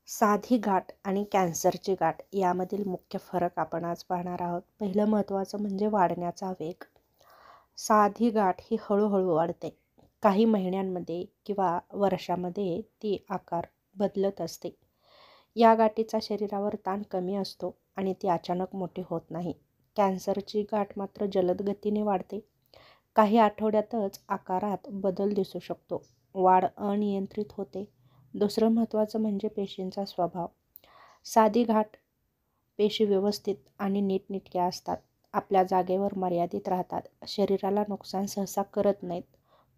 साधी गाठ आणि कॅन्सरची गाठ यामधील मुख्य फरक आपण आज पाहणार आहोत. पहिलं महत्त्वाचं म्हणजे वाढण्याचा वेग. साधी गाठ ही हळूहळू वाढते. काही महिन्यांमध्ये किंवा वर्षामध्ये ती आकार बदलत असते. या गाठीचा शरीरावर ताण कमी असतो आणि ती अचानक मोठी होत नाही. कॅन्सरची गाठ मात्र जलद गतीने वाढते. काही आठवड्यातच आकारात बदल दिसू शकतो. वाढ अनियंत्रित होते. दुसरं महत्त्वाचं म्हणजे पेशींचा स्वभाव. साधी गाठ पेशी व्यवस्थित आणि नीटनेटक्या असतात. आपल्या जागेवर मर्यादित राहतात. शरीराला नुकसान सहसा करत नाहीत.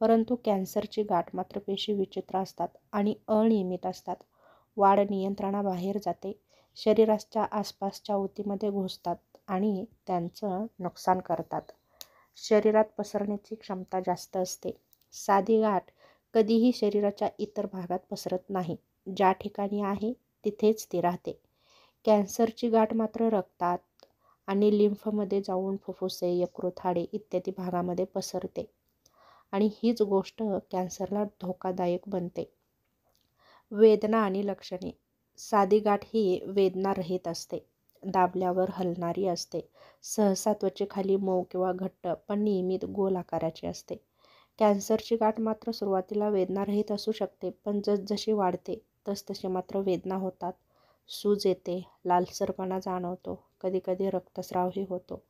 परंतु कॅन्सरची गाठ मात्र पेशी विचित्र असतात आणि अनियमित असतात. वाढ नियंत्रणाबाहेर जाते. शरीराच्या आसपासच्या ऊतीमध्ये घुसतात आणि त्यांचं नुकसान करतात. शरीरात पसरण्याची क्षमता जास्त असते. साधी गाठ कधीही शरीराच्या इतर भागात पसरत नाही. ज्या ठिकाणी आहे तिथेच ती राहते. कॅन्सरची गाठ मात्र रक्तात आणि लिम्फमध्ये जाऊन फुफ्फुसे, यकृत, हाडे इत्यादी भागामध्ये पसरते आणि हीच गोष्ट कॅन्सरला धोकादायक बनते. वेदना आणि लक्षणे. साधी गाठ ही वेदनारहित असते. दाबल्यावर हलणारी असते. सहसा त्वचेखाली मऊ किंवा घट्ट पण नियमित गोल आकाराची असते. कॅन्सरची गाठ मात्र सुरुवातीला वेदनारहित असू शकते, पण जसजशी वाढते तसतसे मात्र वेदना होतात. सूज येते, लालसरपणा जाणवतो, कधीकधी रक्तस्रावही होतो.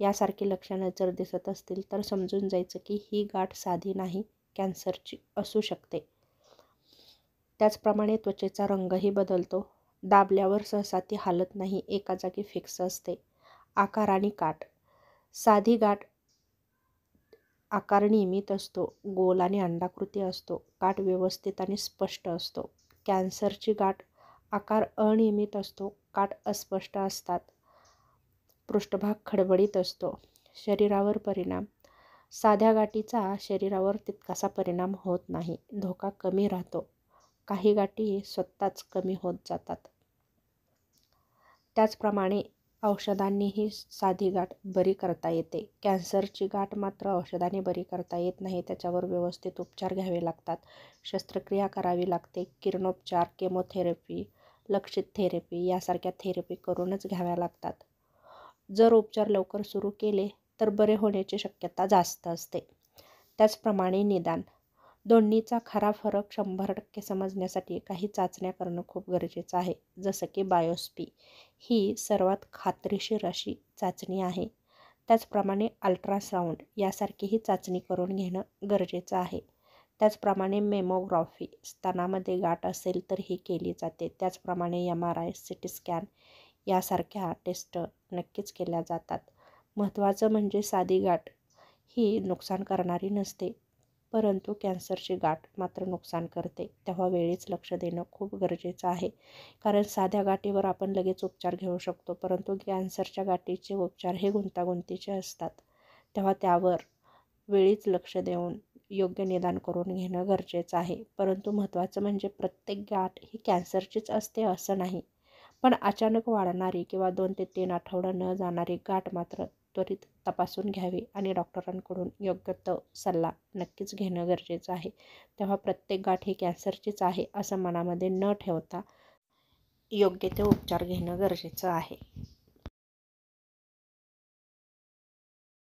यासारखी लक्षणं जर दिसत असतील तर समजून जायचं की ही गाठ साधी नाही, कॅन्सरची असू शकते. त्याचप्रमाणे त्वचेचा रंगही बदलतो. दाबल्यावर सहसा ती हालत नाही, एका जागी फिक्स असते. आकार आणि काठ. साधी गाठ आकार नियमित असतो, गोल आणि अंडाकृती असतो. काठ व्यवस्थित आणि स्पष्ट असतो. कॅन्सरची गाठ आकार अनियमित असतो, काठ अस्पष्ट असतात, पृष्ठभाग खडबडीत असतो. शरीरावर परिणाम. साध्या गाठीचा शरीरावर तितकासा परिणाम होत नाही. धोका कमी राहतो. काही गाठी स्वतःच कमी होत जातात. त्याचप्रमाणे औषधांनीही साधी गाठ बरी करता येते. कॅन्सरची गाठ मात्र औषधाने बरी करता येत नाही. त्याच्यावर व्यवस्थित उपचार घ्यावे लागतात. शस्त्रक्रिया करावी लागते. किरणोपचार, केमोथेरपी, लक्षित थेरपी यासारख्या थेरपी करूनच घ्याव्या लागतात. जर उपचार लवकर सुरू केले तर बरे होण्याची शक्यता जास्त असते. त्याचप्रमाणे निदान. दोन्हीचा खरा फरक 100% समजण्यासाठी काही चाचण्या करणं खूप गरजेचं आहे. जसं की बायोप्सी ही सर्वात खात्रीशीर अशी चाचणी आहे. त्याचप्रमाणे अल्ट्रासाऊंड यासारखीही चाचणी करून घेणं गरजेचं आहे. त्याचप्रमाणे मेमोग्राफी, स्तनामध्ये गाठ असेल तर ही केली जाते. त्याचप्रमाणे MRI, CT स्कॅन यासारख्या टेस्ट नक्कीच केल्या जातात. महत्त्वाचं म्हणजे साधी गाठ ही नुकसान करणारी नसते, परंतु कॅन्सरची गाठ मात्र नुकसान करते. तेव्हा वेळीच लक्ष देणं खूप गरजेचं आहे. कारण साध्या गाठीवर आपण लगेच उपचार घेऊ शकतो, परंतु कॅन्सरच्या गाठीचे उपचार हे गुंतागुंतीचे असतात. तेव्हा त्यावर वेळीच लक्ष देऊन योग्य निदान करून घेणं गरजेचं आहे. परंतु महत्त्वाचं म्हणजे प्रत्येक गाठ ही कॅन्सरचीच असते असं नाही. पण अचानक वाढणारी किंवा 2 ते 3 आठवडं न जाणारी गाठ मात्र त्वरित तपासून घ्यावी आणि डॉक्टरांकडून योग्य तो सल्ला नक्कीच घेणं गरजेचं आहे. तेव्हा प्रत्येक गाठ ही कॅन्सरचीच आहे असं मनामध्ये न ठेवता योग्य ते उपचार घेणं गरजेचं आहे.